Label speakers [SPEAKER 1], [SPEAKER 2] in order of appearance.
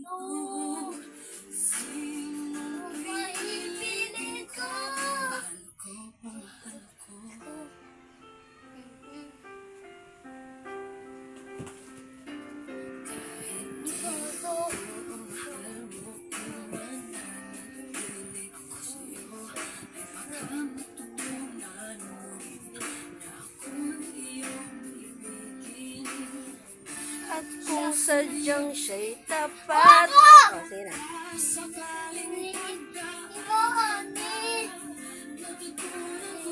[SPEAKER 1] Sino maipilit ko?
[SPEAKER 2] At kung sadyang siya'y tapat. O, sige na.
[SPEAKER 1] Sakaling magdaan, natutunan